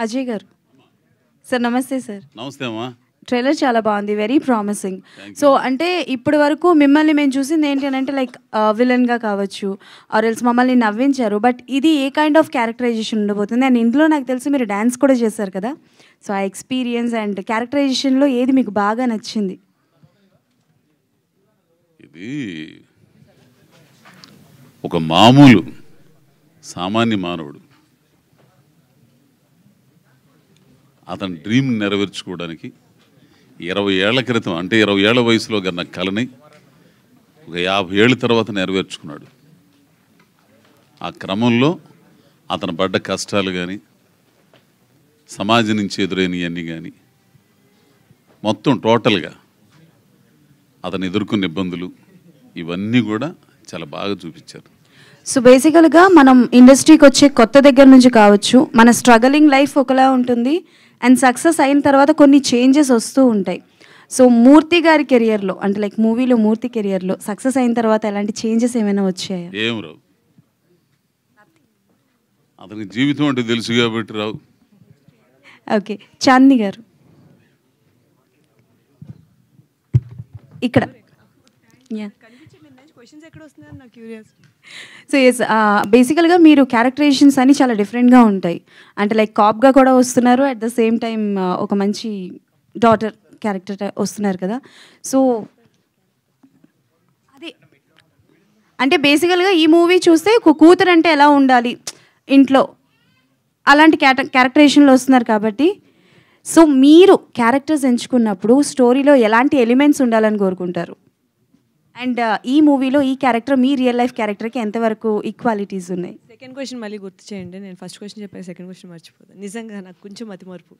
అజయ్ గారు సార్ నమస్తే సార్. నమస్తే అమ్మా. ట్రైలర్ చాలా బాగుంది, వెరీ ప్రామిసింగ్. సో అంటే ఇప్పటి వరకు మిమ్మల్ని మేము చూసింది ఏంటి అని అంటే లైక్ విలన్గా కావచ్చు ఆర్ ఎల్స్ మమ్మల్ని నవ్వించారు. బట్ ఇది ఏ కైండ్ ఆఫ్ క్యారెక్టరైజేషన్ ఉండబోతుంది? అండ్ ఇందులో నాకు తెలిసి మీరు డ్యాన్స్ కూడా చేశారు కదా. సో ఆ ఎక్స్పీరియన్స్ అండ్ క్యారెక్టరైజేషన్లో ఏది మీకు బాగా నచ్చింది? ఇది ఒక మామూలు సామాన్య మానవుడు అతని డ్రీమ్ నెరవేర్చుకోవడానికి 20 ఏళ్ల క్రితం, అంటే 20 ఏళ్ల వయసులో కన్నా కలని ఒక 50 ఏళ్ళ తర్వాత నెరవేర్చుకున్నాడు. ఆ క్రమంలో అతను పడ్డ కష్టాలు కానీ, సమాజం నుంచి ఎదురైనవన్నీ కానీ, మొత్తం టోటల్గా అతను ఎదుర్కొన్న ఇబ్బందులు ఇవన్నీ కూడా చాలా బాగా చూపించారు. సో బేసికల్గా మనం ఇండస్ట్రీకి వచ్చే కొత్త దగ్గర నుంచి కావచ్చు, మన స్ట్రగలింగ్ లైఫ్ ఒకలా ఉంటుంది అండ్ సక్సెస్ అయిన తర్వాత కొన్ని చేంజెస్ వస్తూ ఉంటాయి. సో మూర్తి గారి కెరియర్లో అంటే లైక్ మూవీలో మూర్తి కెరియర్లో సక్సెస్ అయిన తర్వాత ఎలాంటి చేంజెస్ ఏమైనా వచ్చాయా? ఏం రావు, అతనికి జీవితం అంటే తెలుసు కాబట్టి రావు. ఓకే, చాందిని గారు ఇక్కడ. సో ఎస్, బేసికల్గా మీరు క్యారెక్టరైజేషన్స్ అని చాలా డిఫరెంట్గా ఉంటాయి. అంటే లైక్ కాప్గా కూడా వస్తున్నారు, అట్ ద సేమ్ టైం ఒక మంచి డాటర్ క్యారెక్టర్ వస్తున్నారు కదా. సో అది అంటే బేసికల్గా ఈ మూవీ చూస్తే కూతురు అంటే ఎలా ఉండాలి ఇంట్లో అలాంటి క్యారెక్టరైజేషన్లో వస్తున్నారు కాబట్టి, సో మీరు క్యారెక్టర్స్ ఎంచుకున్నప్పుడు స్టోరీలో ఎలాంటి ఎలిమెంట్స్ ఉండాలని కోరుకుంటారు? అండ్ ఈ మూవీలో ఈ క్యారెక్టర్ మీ రియల్ లైఫ్ క్యారెక్టర్కి ఎంతవరకు ఈక్వాలిటీస్ ఉన్నాయి? సెకండ్ క్వశ్చన్ మళ్ళీ గుర్తు చేయండి. నేను ఫస్ట్ క్వశ్చన్ చెప్పాను, సెకండ్ క్వశ్చన్ మర్చిపోతాను. నిజంగా నాకు కొంచెం మతిమరుపు.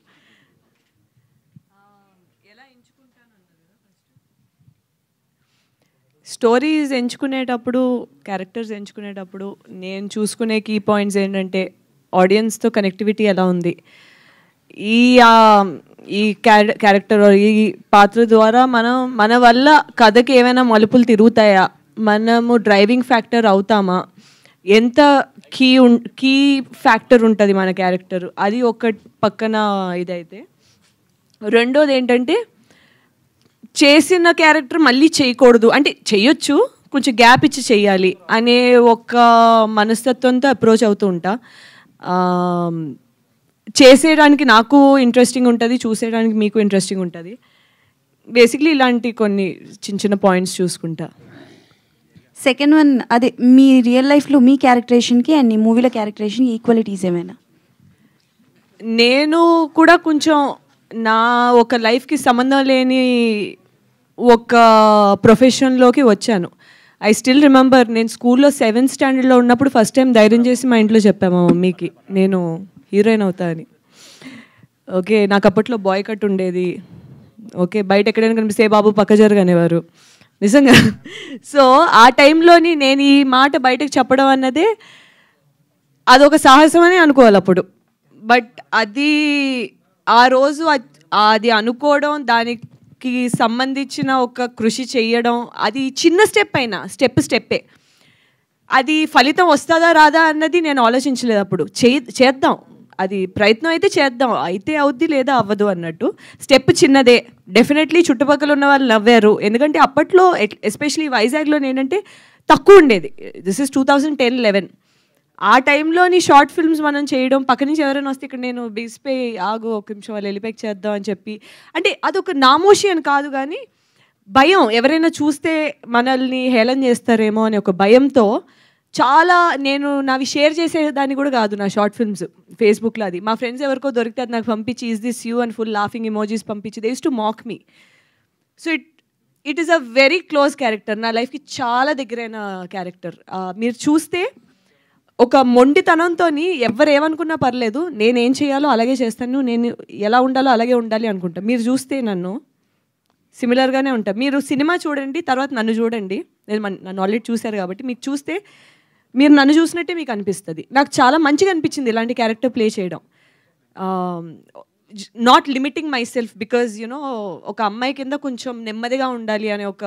ఎలా ఎంచుకుంటాను స్టోరీస్ ఎంచుకునేటప్పుడు, క్యారెక్టర్స్ ఎంచుకునేటప్పుడు నేను చూసుకునే కీ పాయింట్స్ ఏంటంటే ఆడియన్స్తో కనెక్టివిటీ ఎలా ఉంది, ఈ క్యారెక్టర్ ఈ పాత్ర ద్వారా మన వల్ల కథకి ఏమైనా మలుపులు తిరుగుతాయా, మనము డ్రైవింగ్ ఫ్యాక్టర్ అవుతామా, ఎంత కీ ఫ్యాక్టర్ ఉంటుంది మన క్యారెక్టర్, అది ఒక పక్కన ఇదైతే. రెండోది ఏంటంటే చేసిన క్యారెక్టర్ మళ్ళీ చేయకూడదు, అంటే చెయ్యొచ్చు కొంచెం గ్యాప్ ఇచ్చి చెయ్యాలి అనే ఒక మనస్తత్వంతో అప్రోచ్ అవుతూ ఉంటా. చేసేయడానికి నాకు ఇంట్రెస్టింగ్ ఉంటుంది, చూసేయడానికి మీకు ఇంట్రెస్టింగ్ ఉంటుంది. బేసిక్లీ ఇలాంటి కొన్ని చిన్న చిన్న పాయింట్స్ చూసుకుంటా. సెకండ్ వన్, అదే మీ రియల్ లైఫ్లో మీ క్యారెక్టరేషన్కి అండ్ ఈ మూవీలో క్యారెక్టరేషన్కి ఈక్వాలిటీస్ ఏమైనా? నేను కూడా కొంచెం నా ఒక లైఫ్కి సంబంధం లేని ఒక ప్రొఫెషన్లోకి వచ్చాను. ఐ స్టిల్ రిమెంబర్, నేను స్కూల్లో 7th స్టాండర్డ్లో ఉన్నప్పుడు ఫస్ట్ టైం ధైర్యం చేసి మా ఇంట్లో చెప్పాను మా మమ్మీకి నేను హీరోయిన్ అవుతా అని. ఓకే, నాకు అప్పట్లో బాయ్ కట్ ఉండేది. ఓకే, బయట ఎక్కడైనా కనిపిస్తే బాబు పక్క జరగనేవారు నిజంగా. సో ఆ టైంలోని నేను ఈ మాట బయటకు చెప్పడం అన్నదే అదొక సాహసం అని అనుకోవాలి అప్పుడు. బట్ అది ఆ రోజు అది అనుకోవడం, దానికి సంబంధించిన ఒక కృషి చేయడం, అది చిన్న స్టెప్ అయినా స్టెప్పే. అది ఫలితం వస్తుందా రాదా అన్నది నేను ఆలోచించలేదు అప్పుడు. చేద్దాం, అది ప్రయత్నం అయితే చేద్దాం, అయితే అవుద్ది లేదా అవ్వదు అన్నట్టు. స్టెప్ చిన్నదే, డెఫినెట్లీ చుట్టుపక్కల ఉన్న వాళ్ళు నవ్వారు. ఎందుకంటే అప్పట్లో ఎస్పెషలీ వైజాగ్లో ఏంటంటే తక్కువ ఉండేది. This is 2010-11. ఆ టైంలోని షార్ట్ ఫిల్మ్స్ మనం చేయడం, పక్క నుంచి ఎవరైనా వస్తే ఇక్కడ నేను బీసిపోయి ఆగు ఒక నిమిషం వాళ్ళు వెళ్ళిపోయి చేద్దాం అని చెప్పి, అంటే అదొక నామోషి అని కాదు కానీ భయం, ఎవరైనా చూస్తే మనల్ని హేళన చేస్తారేమో అనే ఒక భయంతో చాలా నేను నావి షేర్ చేసేదాన్ని కూడా కాదు. నా షార్ట్ ఫిల్మ్స్ ఫేస్బుక్లో అది మా ఫ్రెండ్స్ ఎవరికో దొరికితే అది నాకు పంపించి ఈజ్ దిస్ యూ అని ఫుల్ లాఫింగ్ ఇమోజీస్ పంపించి they use to mock me. So it is a very close character, నా లైఫ్కి చాలా దగ్గరైన క్యారెక్టర్. మీరు చూస్తే ఒక మొండితనంతో ఎవరు ఏమనుకున్నా పర్లేదు, నేనేం చేయాలో అలాగే చేస్తాను, నేను ఎలా ఉండాలో అలాగే ఉండాలి అనుకుంటా. మీరు చూస్తే నన్ను సిమిలర్గానే ఉంటా. మీరు సినిమా చూడండి, తర్వాత నన్ను చూడండి. నన్ను ఆల్రెడీ చూశారు కాబట్టి మీకు చూస్తే మీరు నన్ను చూసినట్టే మీకు అనిపిస్తుంది. నాకు చాలా మంచిగా అనిపించింది ఇలాంటి క్యారెక్టర్ ప్లే చేయడం. Not limiting my self because you know ఒక అమ్మాయి కింద కొంచెం నెమ్మదిగా ఉండాలి అనే ఒక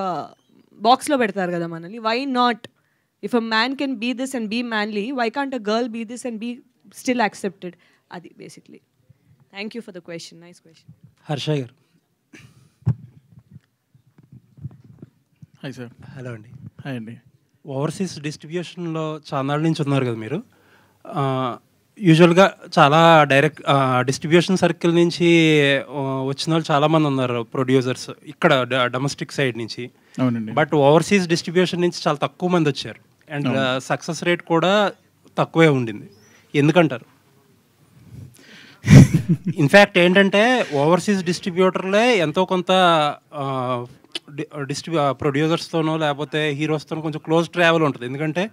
బాక్స్లో పెడతారు కదా మనల్ని. Why not? If a man can be this and be manly, why can't a girl be this and be still accepted. అది basically. Thank you for the question. Nice question. Harsha garu. Hi sir. Hello అండి. Hi అండి. Overseas డిస్ట్రిబ్యూషన్లో చాలా నాళ్ళ నుంచి ఉన్నారు కదా మీరు. యూజువల్గా చాలా డైరెక్ట్ డిస్ట్రిబ్యూషన్ సర్కిల్ నుంచి వచ్చిన వాళ్ళు చాలామంది ఉన్నారు ప్రొడ్యూసర్స్ ఇక్కడ డొమెస్టిక్ సైడ్ నుంచి. అవునండి. బట్ ఓవర్సీస్ డిస్ట్రిబ్యూషన్ నుంచి చాలా తక్కువ మంది వచ్చారు అండ్ సక్సెస్ రేట్ కూడా తక్కువే ఉండింది. ఎందుకంటారు? ఇన్ఫ్యాక్ట్ ఏంటంటే ఓవర్సీస్ డిస్ట్రిబ్యూటర్లే ఎంతో కొంత ప్రొడ్యూసర్స్తోనో లేకపోతే హీరోస్తోనో కొంచెం క్లోజ్ ట్రావెల్ ఉంటుంది. ఎందుకంటే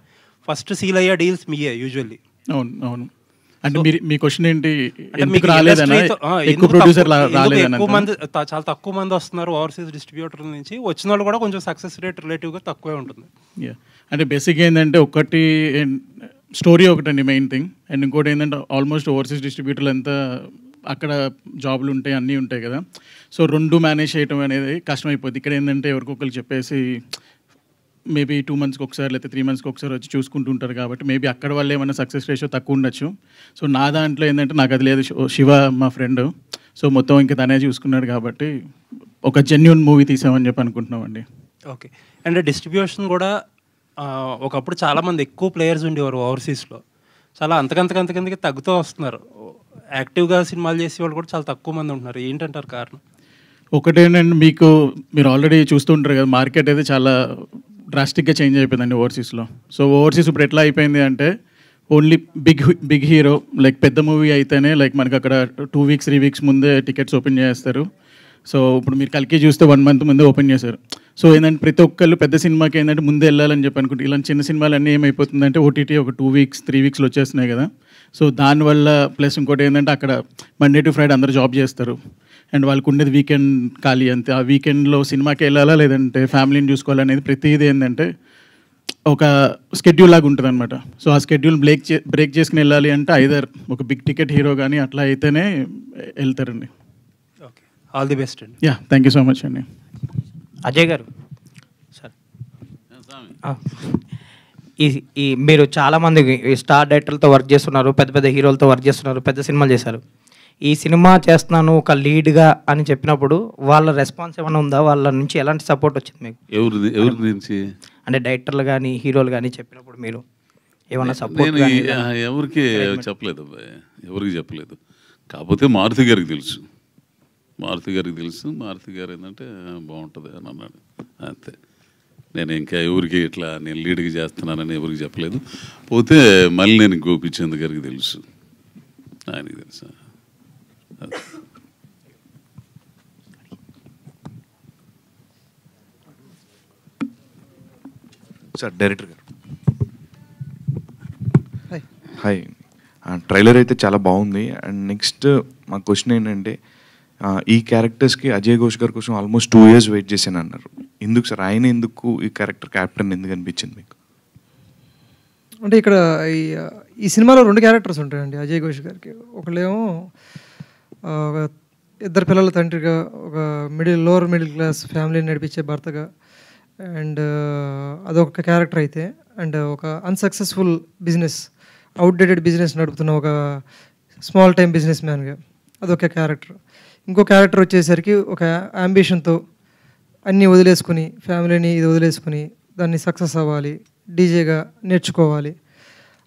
ఫస్ట్ సీల్ అయ్యే డీల్స్ మీయే యూజువల్లీ. అవును అవును. అంటే మీ క్వశ్చన్ ఏంటి? ఎందుకు రాలేదనా? ఎక్కువ ప్రొడ్యూసర్ రాలేదనా? ఎక్కువ మంది, చాలా తక్కువ మంది వస్తున్నారు ఓవర్సీస్ డిస్ట్రిబ్యూటర్ నుంచి. వచ్చిన వాళ్ళు కూడా కొంచెం సక్సెస్ రేట్ రిలేటివ్గా తక్కువే ఉంటుంది. అంటే బేసిక్గా ఏంటంటే ఒకటి స్టోరీ ఒకటండి మెయిన్ థింగ్. అండ్ ఇంకోటి ఏంటంటే ఆల్మోస్ట్ ఓవర్సీస్ డిస్ట్రిబ్యూటర్లు అంతా అక్కడ జాబ్లు ఉంటాయి, అన్నీ ఉంటాయి కదా. సో రెండు మేనేజ్ చేయడం అనేది కష్టమైపోద్ది. ఇక్కడ ఏంటంటే ఎవరికొకరు చెప్పేసి మేబీ 2 monthsకి ఒకసారి లేకపోతే 3 monthsకి ఒకసారి వచ్చి చూసుకుంటూ ఉంటారు కాబట్టి మేబీ అక్కడ వల్ల ఏమైనా సక్సెస్ రేషియో తక్కువ ఉండొచ్చు. సో నా దాంట్లో ఏంటంటే నాకు అది లేదు. శివ మా ఫ్రెండ్, సో మొత్తం ఇంకా తనే చూసుకున్నాడు కాబట్టి ఒక జెన్యూన్ మూవీ తీసామని చెప్పి అనుకుంటున్నామండి. ఓకే. అండ్ డిస్ట్రిబ్యూషన్ కూడా ఒకప్పుడు చాలామంది ఎక్కువ ప్లేయర్స్ ఉండేవారు ఓవర్సీస్లో. చాలా అంతకంతకి తగ్గుతూ వస్తున్నారు. యాక్టివ్గా సినిమాలు చేసే వాళ్ళు కూడా చాలా తక్కువ మంది ఉంటున్నారు. ఏంటంటారు కారణం? ఒకటేనండి, మీరు ఆల్రెడీ చూస్తూ ఉంటారు కదా, మార్కెట్ అయితే చాలా డ్రాస్టిక్గా చేంజ్ అయిపోయిందండి ఓవర్సీస్లో. సో ఓవర్సీస్ ఇప్పుడు ఎట్లా అయిపోయింది అంటే ఓన్లీ బిగ్ హీరో లైక్ పెద్ద మూవీ అయితేనే లైక్ మనకి అక్కడ 2 weeks 3 weeks ముందే టికెట్స్ ఓపెన్ చేస్తారు. సో ఇప్పుడు మీరు కల్కి చూస్తే 1 month ముందే ఓపెన్ చేశారు. సో ఏంటంటే ప్రతి ఒక్కళ్ళు పెద్ద సినిమాకి ఏంటంటే ముందే వెళ్ళాలని చెప్పి అనుకుంటే ఇలాంటి చిన్న సినిమాలు అన్నీ ఏమైపోతుందంటే ఓటీటీ ఒక 2 weeks 3 weeksలో వచ్చేస్తున్నాయి కదా. సో దానివల్ల ప్లస్ ఇంకోటి ఏంటంటే అక్కడ మండే టు ఫ్రైడే అందరూ జాబ్ చేస్తారు అండ్ వాళ్ళకు ఉండేది వీకెండ్ ఖాళీ అంతే. ఆ వీకెండ్లో సినిమాకి వెళ్ళాలా లేదంటే ఫ్యామిలీని చూసుకోవాలనేది ప్రతిదీ ఏంటంటే ఒక స్కెడ్యూల్ లాగా ఉంటుంది అనమాట. సో ఆ స్కెడ్యూల్ బ్రేక్ చేసుకుని వెళ్ళాలి అంటే ఐదర్ ఒక బిగ్ టికెట్ హీరో కానీ అట్లా అయితేనే వెళ్తారండి. ఓకే, ఆల్ ది బెస్ట్ అండి. Yeah, thank you so much అండి. అజయ్ గారు సార్, ఈ మీరు చాలామంది స్టార్ డైరెక్టర్లతో వర్క్ చేస్తున్నారు, పెద్ద పెద్ద హీరోలతో వర్క్ చేస్తున్నారు, పెద్ద సినిమాలు చేశారు. ఈ సినిమా చేస్తున్నాను ఒక లీడ్గా అని చెప్పినప్పుడు వాళ్ళ రెస్పాన్స్ ఏమైనా ఉందా? వాళ్ళ నుంచి ఎలాంటి సపోర్ట్ వచ్చింది మీకు? ఎవరి నుంచి అంటే డైరెక్టర్లు కానీ హీరోలు కానీ చెప్పినప్పుడు మీరు ఏమైనా సపోర్ట్? ఎవరికి చెప్పలేదు అబ్బాయి, ఎవరికి చెప్పలేదు. కాకపోతే మారుతి గారికి తెలుసు. మారుతి గారు ఏంటంటే బాగుంటుంది అని అన్నాడు అంతే. నేను ఇంకా ఎవరికి ఇట్లా నేను లీడ్గా చేస్తున్నానని ఎవరికి చెప్పలేదు. పోతే మళ్ళీ నేను గోపిచంద్ గారికి తెలుసు, ఆయనకి తెలుసు. సార్ డైరెక్టర్ గారు హాయ్. ట్రైలర్ అయితే చాలా బాగుంది. అండ్ నెక్స్ట్ మా క్వశ్చన్ ఏంటంటే ఈ క్యారెక్టర్స్కి అజయ్ ఘోష్ గారి కోసం ఆల్మోస్ట్ 2 years వెయిట్ చేశాను అన్నారు. ఎందుకు సార్? ఆయన ఎందుకు ఈ క్యారెక్టర్ని ఎందుకు అనిపించింది మీకు? అంటే ఇక్కడ ఈ సినిమాలో 2 క్యారెక్టర్స్ ఉంటాయండి అజయ్ ఘోష్ గారికి. ఒకళ్ళేమో ఇద్దరు పిల్లల తండ్రిగా, ఒక లోవర్ మిడిల్ క్లాస్ ఫ్యామిలీని నడిపించే భర్తగా, అండ్ అదొక క్యారెక్టర్ అయితే, అండ్ ఒక అన్సక్సెస్ఫుల్ అవుట్డేటెడ్ బిజినెస్ నడుపుతున్న ఒక స్మాల్ టైమ్ బిజినెస్ మ్యాన్గా అదొక క్యారెక్టర్. ఇంకో క్యారెక్టర్ వచ్చేసరికి ఒక అంబిషన్తో అన్నీ వదిలేసుకుని, ఫ్యామిలీని ఇది వదిలేసుకుని దాన్ని సక్సెస్ అవ్వాలి, డీజేగా నేర్చుకోవాలి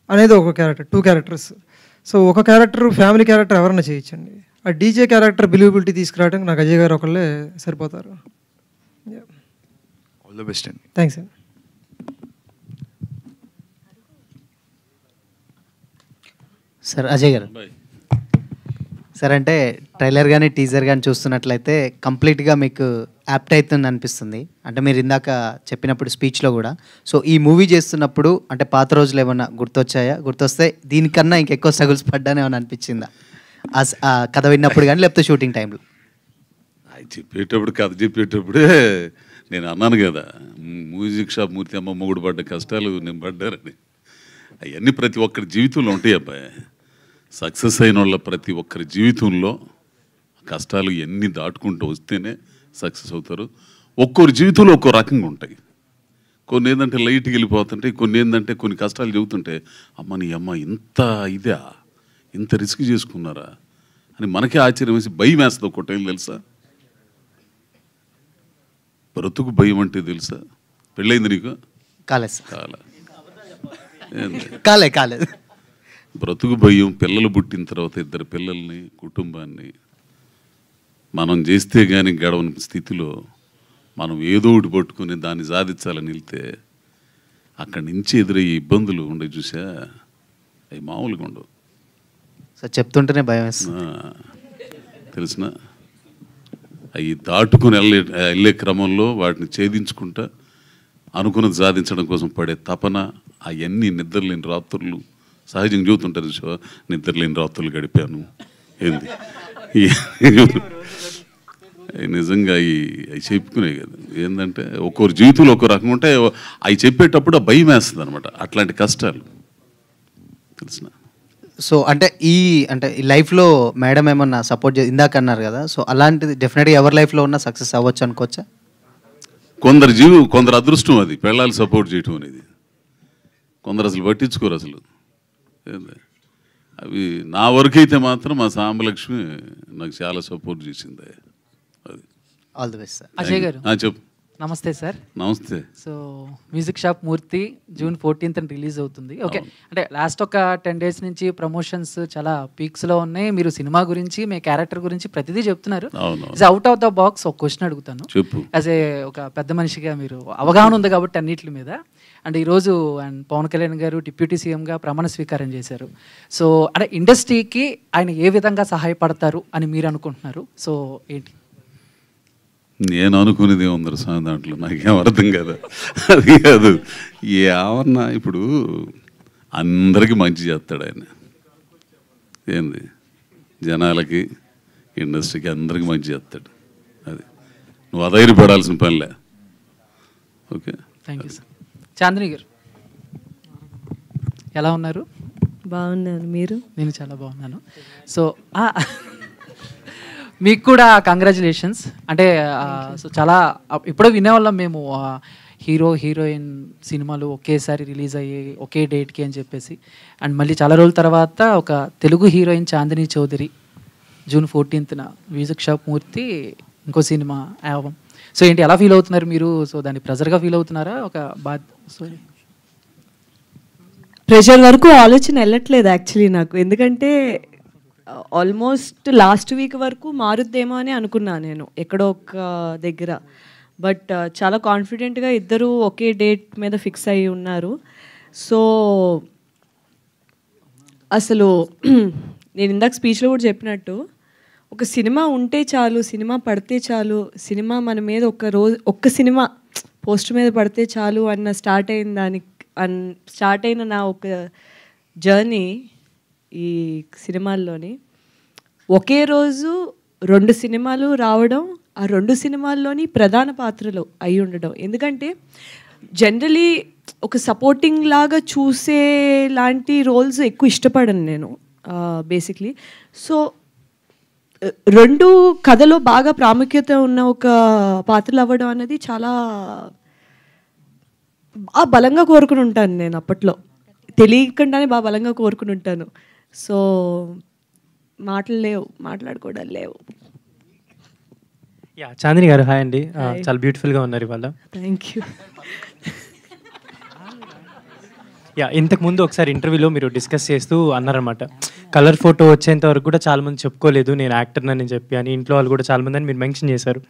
అనేది ఒక క్యారెక్టర్. 2 characters. సో ఒక క్యారెక్టర్ ఫ్యామిలీ క్యారెక్టర్ ఎవరైనా చేయొచ్చండి. ఆ డీజే క్యారెక్టర్ బిలీవబిలిటీ తీసుకురావడానికి నాకు అజయ్ గారు ఒకళ్ళే సరిపోతారు. ఆల్ ది బెస్ట్ అండి. థ్యాంక్స్ అండి. సార్ అజయ్ గారు, సార్ అంటే ట్రైలర్ కానీ టీజర్ కానీ చూస్తున్నట్లయితే కంప్లీట్గా మీకు యాప్ట్ అవుతుంది అనిపిస్తుంది. అంటే మీరు ఇందాక చెప్పినప్పుడు స్పీచ్లో కూడా. సో ఈ మూవీ చేస్తున్నప్పుడు అంటే పాత రోజులు ఏమన్నా గుర్తొచ్చాయా? గుర్తొస్తే దీనికన్నా ఇంకెక్కువ స్ట్రగుల్స్ పడ్డానే ఏమన్నా అనిపించిందా ఆ కథ విన్నప్పుడు కానీ లేకపోతే షూటింగ్ టైంలో? కథ చెప్పేటప్పుడే నేను అన్నాను కదా, మ్యూజిక్ షాప్ మూర్తి అమ్మ మొగుడు పడ్డ కష్టాలు నేను పడ్డారని. అవన్నీ ప్రతి ఒక్కరి జీవితంలో ఉంటాయి అబ్బాయి. సక్సెస్ అయిన వాళ్ళ ప్రతి ఒక్కరి జీవితంలో కష్టాలు ఎన్ని దాటుకుంటూ వస్తేనే సక్సెస్ అవుతారు. ఒక్కొరి జీవితంలో ఒక్కో రకంగా ఉంటాయి. కొన్ని ఏంటంటే లైట్కి వెళ్ళిపోతుంటాయి, కొన్ని ఏంటంటే కొన్ని కష్టాలు చెబుతుంటే అమ్మ నీ అమ్మ ఇంత ఇదా ఇంత రిస్క్ చేసుకున్నారా అని మనకే ఆశ్చర్యం వేసి భయం వేస్తుంది ఒక్కొక్కటి తెలుసా. బ్రతుకు భయం అంటే తెలుసా? పెళ్ళైంది నీకు? కాలేదు సార్. కాలేదు. బ్రతుకు భయం, పిల్లలు పుట్టిన తర్వాత 2 పిల్లల్ని, కుటుంబాన్ని మనం చేస్తే కానీ గడవని స్థితిలో మనం ఏదో ఒకటి పట్టుకుని దాన్ని సాధించాలని వెళ్తే అక్కడి నుంచి ఎదురయ్యే ఇబ్బందులు ఉండే చూసా, అవి మామూలుగా ఉండవు సార్. చెప్తుంటేనే భయం వేస్తుంది. తెలిసిన అవి దాటుకుని వెళ్ళే క్రమంలో వాటిని ఛేదించుకుంటా అనుకున్నది సాధించడం కోసం పడే తపన, అవన్నీ నిద్రలేని రాత్రులు సహజంగా చూస్తుంటారు. చూసా, నిద్రలేని రాత్రులు గడిపాను. ఏంది నిజంగా అవి చెప్పుకునే కదా. ఏంటంటే ఒక్కొక్కరి జీవితంలో ఒక్కో రకంగా ఉంటే అవి చెప్పేటప్పుడు ఆ భయం వేస్తుంది అనమాట. అట్లాంటి కష్టాలు తెలిసిన. సో అంటే ఈ లైఫ్లో మేడం ఏమన్నా సపోర్ట్ ఇందాక అన్నారు కదా, సో అలాంటిది డెఫినెట్గా ఎవరి లైఫ్లో ఉన్నా సక్సెస్ అవ్వచ్చు అనుకోవచ్చా? కొందరు అదృష్టం అది పెళ్ళాలి సపోర్ట్ చేయటం అనేది. కొందరు అసలు పట్టించుకోరు అసలు. అవి నా వరకు అయితే మాత్రం మా సాంబలక్ష్మి నాకు చాలా సపోర్ట్ చేసింది. అది all the best sir. Ajay గారు చెప్పు. నమస్తే సార్. నమస్తే. సో మ్యూజిక్ షాప్ మూర్తి June 14th రిలీజ్ అవుతుంది. ఓకే, అంటే లాస్ట్ ఒక 10 days నుంచి ప్రమోషన్స్ చాలా పీక్స్లో ఉన్నాయి. మీరు సినిమా గురించి, మీ క్యారెక్టర్ గురించి ప్రతిదీ చెప్తున్నారు. అవుట్ ఆఫ్ ద బాక్స్ ఒక క్వశ్చన్ అడుగుతాను. యాజ్ ఏ ఒక పెద్ద మనిషిగా మీరు అవగాహన ఉంది కాబట్టి అన్నిటి మీద. అండ్ ఈరోజు పవన్ కళ్యాణ్ గారు డిప్యూటీ సీఎంగా ప్రమాణ స్వీకారం చేశారు. సో అంటే ఇండస్ట్రీకి ఆయన ఏ విధంగా సహాయపడతారు అని మీరు అనుకుంటున్నారు? సో ఏంటి? నేను అనుకునేది ఏముందరు స్వామి దాంట్లో, నాకేం అర్థం కాదు. అది కాదు ఏమన్నా, ఇప్పుడు అందరికీ మంచి చేస్తాడు ఆయన. ఏంది, జనాలకి, ఇండస్ట్రీకి అందరికీ మంచి చేస్తాడు. అది నువ్వు అధైర్యపడాల్సిన పనిలే. Okay, thank you sir. Chandini garu ఎలా ఉన్నారు? బాగున్నాను, మీరు? నేను చాలా బాగున్నాను. సో మీకు కూడా కంగ్రాచులేషన్స్. అంటే సో చాలా ఇప్పుడే వినేవాళ్ళం మేము, హీరో హీరోయిన్ సినిమాలు ఒకేసారి రిలీజ్ అయ్యాయి ఒకే డేట్కి అని చెప్పేసి. అండ్ మళ్ళీ చాలా రోజుల తర్వాత ఒక Telugu heroine Chandini Chowdary June 14th music shop Murthy ఇంకో సినిమా ఆల్బమ్. సో ఏంటి, ఎలా ఫీల్ అవుతున్నారు మీరు? సో దాన్ని ప్రెజర్గా ఫీల్ అవుతున్నారా? ఒక ప్రెషర్ వరకు ఆలోచన వెళ్ళట్లేదు యాక్చువల్లీ నాకు. ఎందుకంటే ఆల్మోస్ట్ లాస్ట్ వీక్ వరకు మారుద్దేమో అని అనుకున్నాను నేను ఎక్కడో ఒక దగ్గర. బట్ చాలా కాన్ఫిడెంట్గా ఇద్దరు ఒకే డేట్ మీద ఫిక్స్ అయ్యి ఉన్నారు. సో అసలు నేను ఇందాక స్పీచ్లో కూడా చెప్పినట్టు, ఒక సినిమా ఉంటే చాలు, సినిమా పడితే చాలు, సినిమా మన మీద ఒక్క సినిమా పోస్ట్ మీద పడితే చాలు అన్న స్టార్ట్ అయిన నా ఒక జర్నీ ఈ సినిమాల్లోని ఒకే రోజు 2 సినిమాలు రావడం, ఆ 2 సినిమాల్లోని ప్రధాన పాత్రలు అయి ఉండడం. ఎందుకంటే జనరలీ ఒక సపోర్టింగ్ లాగా చూసే లాంటి రోల్స్ ఎక్కువ ఇష్టపడను నేను బేసిక్లీ. సో 2 కథలో బాగా ప్రాముఖ్యత ఉన్న ఒక పాత్రలు అవ్వడం అనేది చాలా బలంగా కోరుకుని ఉంటాను నేను. అప్పట్లో తెలియకుండానే బాగా బలంగా కోరుకుని ఉంటాను. సో మాటలు లేవు, మాట్లాడుకోవడాలు లేవు. చాందిని గారు హాయ్ అండి, చాలా బ్యూటిఫుల్గా ఉన్నారు ఇవాళ. Thank you. ఇంతకుముందు ఒకసారి ఇంటర్వ్యూలో మీరు డిస్కస్ చేస్తూ అన్నారనమాట, కలర్ ఫోటో వచ్చేంత వరకు కూడా చాలామంది చెప్పుకోలేదు నేను యాక్టర్నని చెప్పి అని, ఇంట్లో వాళ్ళు కూడా చాలామంది అని మీరు మెన్షన్ చేశారు.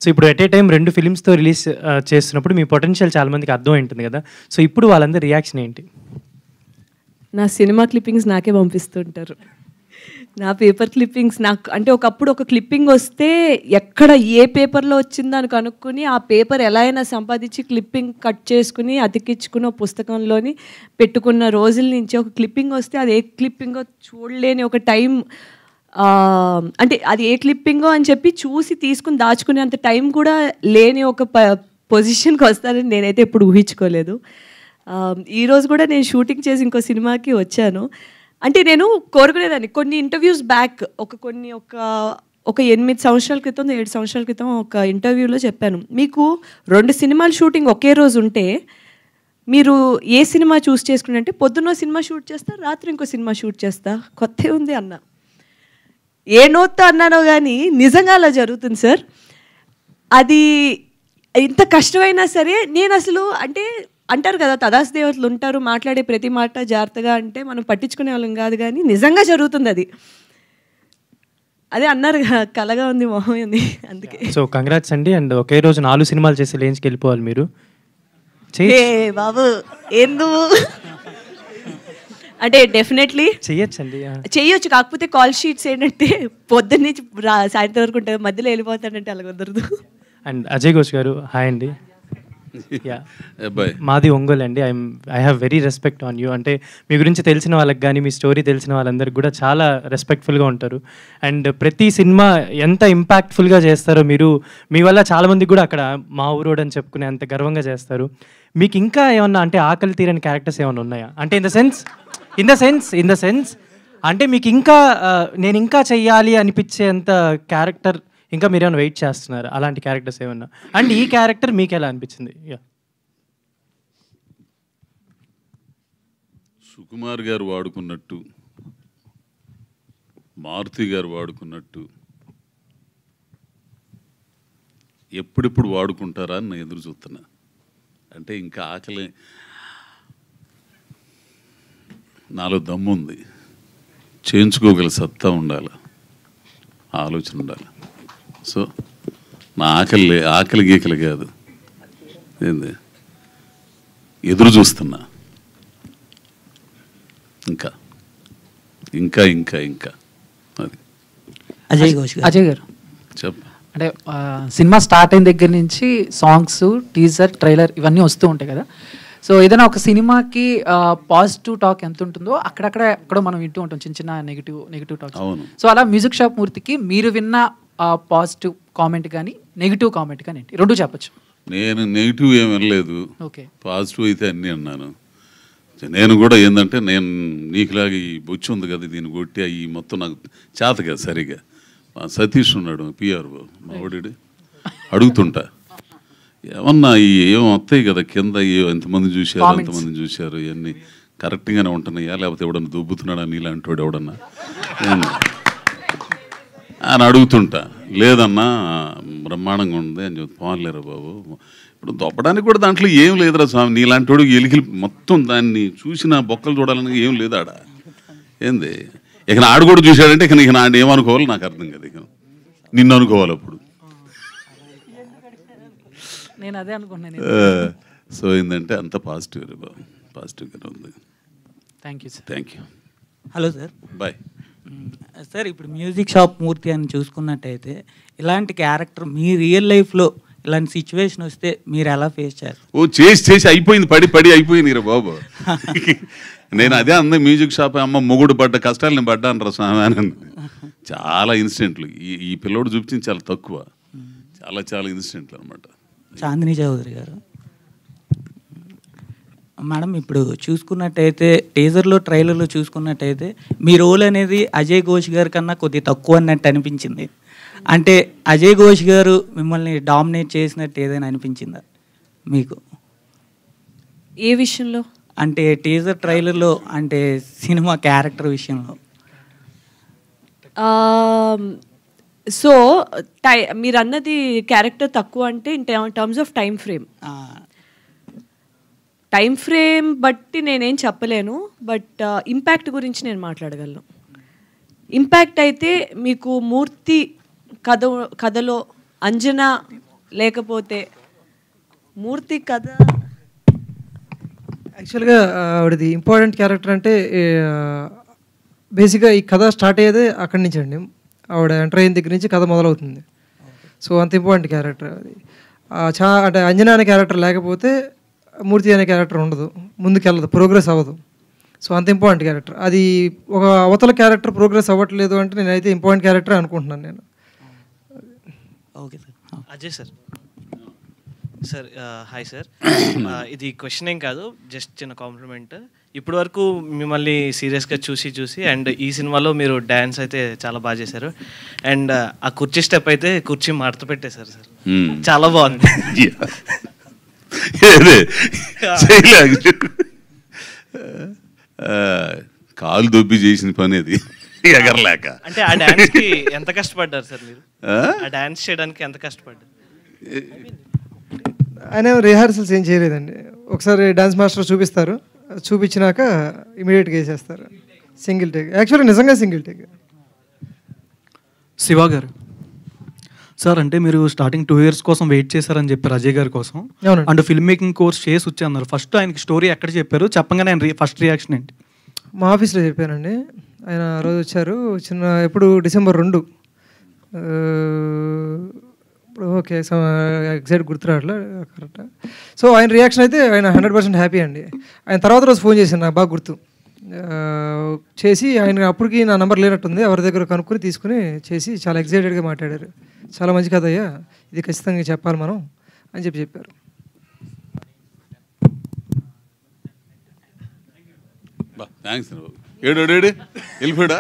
సో ఇప్పుడు ఎట్ ఏ టైం 2 ఫిలిమ్స్తో రిలీజ్ చేస్తున్నప్పుడు మీ పొటెన్షియల్ చాలామందికి అర్థం ఉంటుంది కదా. సో ఇప్పుడు వాళ్ళందరి రియాక్షన్ ఏంటి? నా సినిమా క్లిప్పింగ్స్ నాకే పంపిస్తుంటారు, నా పేపర్ క్లిప్పింగ్స్ నాకు. అంటే ఒకప్పుడు ఒక క్లిప్పింగ్ వస్తే ఎక్కడ ఏ పేపర్లో వచ్చిందో అని కనుక్కొని ఆ పేపర్ ఎలా అయినా సంపాదించి క్లిప్పింగ్ కట్ చేసుకుని అతికించుకుని పుస్తకంలోని పెట్టుకున్న రోజుల నుంచి ఒక క్లిప్పింగ్ వస్తే అది ఏ క్లిప్పింగో చూడలేని ఒక టైం, అంటే అది ఏ క్లిప్పింగో అని చెప్పి చూసి తీసుకుని దాచుకునే అంత టైం కూడా లేని ఒక పొజిషన్కి వస్తానని నేనైతే ఎప్పుడు ఊహించుకోలేదు. ఈరోజు కూడా నేను షూటింగ్ చేసి ఇంకో సినిమాకి వచ్చాను. అంటే నేను కోరుకునేదాన్ని కొన్ని ఇంటర్వ్యూస్ బ్యాక్, ఒక 8 సంవత్సరాల క్రితం 7 సంవత్సరాల క్రితం ఒక ఇంటర్వ్యూలో చెప్పాను, మీకు 2 సినిమాల షూటింగ్ ఒకే రోజు ఉంటే మీరు ఏ సినిమా చూస్ చేసుకుంటే పొద్దున్న సినిమా షూట్ చేస్తా, రాత్రి ఇంకో సినిమా షూట్ చేస్తా, కొత్త ఉంది అన్న. ఏ నోట్తో అన్నానో కానీ నిజంగా అలా జరుగుతుంది సార్. అది ఎంత కష్టమైనా సరే నేను అసలు అంటే అంటారు కదా తదాస్ దేవతలు ఉంటారు, మాట్లాడే ప్రతి మాట జాగ్రత్తగా అంటే మనం పట్టించుకునే వాళ్ళం కాదు, కానీ నిజంగా జరుగుతుంది అది. అదే అన్నారు కలగా ఉంది మొహం ఉంది అందుకే. సో కంగ్రాట్స్ అండి. అండ్ ఒకే రోజు 4 సినిమాలు చేసి లేంజ్కి వెళ్ళిపోవాలి మీరు. బాబు ఎందుకు అంటే డెఫినెట్లీ చెయ్యొచ్చండి, చెయ్యొచ్చు. కాకపోతే కాల్ షీట్స్ ఏంటంటే పొద్దున్న నుంచి సాయంత్రం వరకు ఉంటుంది, మధ్యలో వెళ్ళిపోతాడంటే అలా కుదరదు. అండ్ అజయ్ ఘోష్ గారు హాయ్ అండి. మాది ఒంగోలు అండి. I have very respect on you. అంటే మీ గురించి తెలిసిన వాళ్ళకి కానీ మీ స్టోరీ తెలిసిన వాళ్ళందరికీ కూడా చాలా రెస్పెక్ట్ఫుల్గా ఉంటారు. అండ్ ప్రతి సినిమా ఎంత ఇంపాక్ట్ఫుల్గా చేస్తారో మీరు, మీ వల్ల చాలామందికి కూడా అక్కడ మా ఊరోడు అని చెప్పుకునే అంత గర్వంగా చేస్తారు. మీకు ఇంకా ఏమన్నా అంటే ఆకలి తీరని క్యారెక్టర్స్ ఏమైనా ఉన్నాయా? అంటే ఇన్ ద సెన్స్ అంటే మీకు ఇంకా నేను ఇంకా చెయ్యాలి అనిపించేంత క్యారెక్టర్ ఇంకా మీరేమైనా వెయిట్ చేస్తున్నారు అలాంటి క్యారెక్టర్స్ ఏమన్నా? అండ్ ఈ క్యారెక్టర్ మీకు ఎలా అనిపించింది? సుకుమార్ గారు వాడుకున్నట్టు, మారుతి గారు వాడుకున్నట్టు ఎప్పుడెప్పుడు వాడుకుంటారా అని నేను ఎదురు చూస్తున్నా. అంటే ఇంకా ఆకలి, నాలో దమ్ము ఉంది, చేయించుకోగల సత్తా ఉండాలి, ఆలోచన ఉండాలి. సో నా ఆకలి గీకలు కాదు, ఏంది ఎదురు చూస్తున్నా. ఇంకా ఇంకా ఇంకా ఇంకా అది. అజయ్ గారు చెప్ప అంటే సినిమా స్టార్ట్ అయిన దగ్గర నుంచి సాంగ్స్, టీజర్, ట్రైలర్ ఇవన్నీ వస్తూ ఉంటాయి కదా. సో ఏదైనా ఒక సినిమాకి పాజిటివ్ టాక్ ఎంత ఉంటుందో అక్కడక్కడ మనం వింటూ ఉంటాం చిన్న చిన్న నెగిటివ్ టాక్. సో అలా మ్యూజిక్ షాప్ మూర్తికి మీరు విన్న పాజిటివ్ కామెంట్ కానీ నెగిటివ్ కామెంట్ కానీ ఏంటి? రెండు చెప్పచ్చు. నేను నెగిటివ్ ఏమి వినలేదు, ఓకే. పాజిటివ్ అయితే అన్నీ అన్నాను. నేను కూడా ఏంటంటే నేను నీకులాగా ఈ బొచ్చు ఉంది కదా దీన్ని కొట్టి అవి మొత్తం నాకు చేత కదా సరిగా. సతీష్ ఉన్నాడు పిఆర్ఓ మా ఓడి, అడుగుతుంటా ఏమన్నా ఏం వస్తాయి కదా కింద, ఎంతమంది చూశారు ఇవన్నీ కరెక్ట్గానే ఉంటున్నాయా లేకపోతే ఎవడన్నా దుబ్బుతున్నాడా నీలాంటి వాడు ఎవడన్నా అని అడుగుతుంటా. లేదన్నా బ్రహ్మాండంగా ఉంది అని చెప్పి, పోలేరా బాబు ఇప్పుడు దొప్పడానికి కూడా దాంట్లో ఏం లేదురా స్వామి, నీలాంటి వాడు ఎలికి మొత్తం దాన్ని చూసిన బొక్కలు చూడాలని ఏం లేదు ఆడ. ఏంది ఇక ఆడు కూడా చూశాడంటే ఇక నాడు ఏమనుకోవాలి నాకు అర్థం కదా, ఇక నిన్ను అనుకోవాలి అప్పుడు. నేను అదే అనుకున్నాను. సో ఏంటంటే అంత పాజిటివ్గానే ఉంది. Thank you sir. Thank you. Hello sir. Bye sir. ఇప్పుడు మ్యూజిక్ షాప్ మూర్తి అని చూసుకున్నట్టయితే ఇలాంటి క్యారెక్టర్ మీ రియల్ లైఫ్లో ఇలాంటి సిచ్యువేషన్ వస్తే మీరు ఎలా ఫేస్ చేస్తారు? ఓ చేసి అయిపోయింది, పడి అయిపోయింది రా బాబు. నేను అదే అందా మ్యూజిక్ షాప్ అమ్మ మొగుడు పడ్డ కష్టాలు నేను పడ్డాను రా స్వామి. చాలా ఇన్సిడెంట్లు ఈ పిల్లోడు చూపించింది చాలా తక్కువ, చాలా ఇన్సిడెంట్లు అనమాట. చాందిని చౌదరి గారు మేడం, ఇప్పుడు చూసుకున్నట్టయితే టీజర్లో ట్రైలర్లో చూసుకున్నట్టయితే మీ రోల్ అనేది అజయ్ ఘోష్ గారి కన్నా కొద్దిగా తక్కువ అన్నట్టు అనిపించింది. అంటే అజయ్ ఘోష్ గారు మిమ్మల్ని డామినేట్ చేసినట్టు ఏదైనా అనిపించిందా మీకు? ఏ విషయంలో? అంటే టీజర్ ట్రైలర్లో, అంటే సినిమా క్యారెక్టర్ విషయంలో. సో మీరు అన్నది క్యారెక్టర్ తక్కువ అంటే in terms of time frame బట్టి నేనేం చెప్పలేను, బట్ ఇంపాక్ట్ గురించి నేను మాట్లాడగలను. ఇంపాక్ట్ అయితే మీకు మూర్తి కథలో అంజనా లేకపోతే మూర్తి కథ యాక్చువల్గా ఆవిడది ఇంపార్టెంట్ క్యారెక్టర్ అంటే బేసిక్గా ఈ కథ స్టార్ట్ అయ్యేదే అక్కడి నుంచి అండి. ఆవిడ ఎంటర్ అయిన దగ్గర నుంచి కథ మొదలవుతుంది. సో అంత ఇంపార్టెంట్ క్యారెక్టర్ అది. అంటే అంజనా అనే క్యారెక్టర్ లేకపోతే మూర్తి అనే క్యారెక్టర్ ఉండదు, ముందుకెళ్ళదు, ప్రోగ్రెస్ అవ్వదు. సో అంత ఇంపార్టెంట్ క్యారెక్టర్ అది. ఒక అవతల క్యారెక్టర్ ప్రోగ్రెస్ అవ్వట్లేదు అంటే నేనైతే ఇంపార్టెంట్ క్యారెక్టర్ అనుకుంటున్నాను నేను. Okay sir. Ajay sir. Sir hi sir. ఇది క్వశ్చన్ ఏం కాదు, జస్ట్ చిన్న కాంప్లిమెంట్. ఇప్పటి వరకు మిమ్మల్ని సీరియస్గా చూసి అండ్ ఈ సినిమాలో మీరు డ్యాన్స్ అయితే చాలా బాగా చేశారు. అండ్ ఆ కుర్చీ స్టెప్ అయితే కుర్చీ మడత పెట్టేశారు సార్, చాలా బాగుంది. ఏదే చేయలే కాలు దొబ్బి చేసిన పని అది ఎగరలేక. అంటే ఆ డాన్స్ కి ఎంత కష్టపడ్డారు సార్ మీరు? ఆ డాన్స్ చేయడానికి ఎంత కష్టపడ్డారు? ఆయన రిహార్సల్స్ ఏం చేయలేదండి. ఒకసారి డాన్స్ మాస్టర్ చూపిస్తారు, చూపించినాక ఇమీడియట్గా వేసేస్తారు. సింగిల్ టేక్, యాక్చువల్లీ నిజంగా సింగిల్ టేక్. శివ గారు సార్, అంటే మీరు స్టార్టింగ్ 2 years కోసం వెయిట్ చేశారని చెప్పారు అజయ్ గారి కోసం. అండ్ ఫిల్మ్ మేకింగ్ కోర్స్ చేసి వచ్చి అన్నారు. ఫస్ట్ ఆయనకి స్టోరీ ఎక్కడ చెప్పారు, చెప్పగానే ఆయన ఫస్ట్ రియాక్షన్ ఏంటి? మా ఆఫీస్లో చెప్పానండి. ఆయన ఆ రోజు వచ్చారు, ఎప్పుడు December 2. ఇప్పుడు ఓకే ఎగ్జాక్ట్ గుర్తురాట్లే కరెక్ట్. సో ఆయన రియాక్షన్ అయితే ఆయన 100% హ్యాపీ అండి. ఆయన తర్వాత రోజు ఫోన్ చేశాను, నాకు బాగా గుర్తు చేసి, ఆయన అప్పటికి నా నెంబర్ లేనట్టుంది, ఎవరి దగ్గర కనుక్కొని తీసుకుని చేసి చాలా ఎగ్జైటెడ్గా మాట్లాడారు. చాలా మంచి కథ అయ్యా, ఇది ఖచ్చితంగా చెప్పాలి మనం అని చెప్పారు. థ్యాంక్స్. ఏడు వెళ్ళిపోయాడా?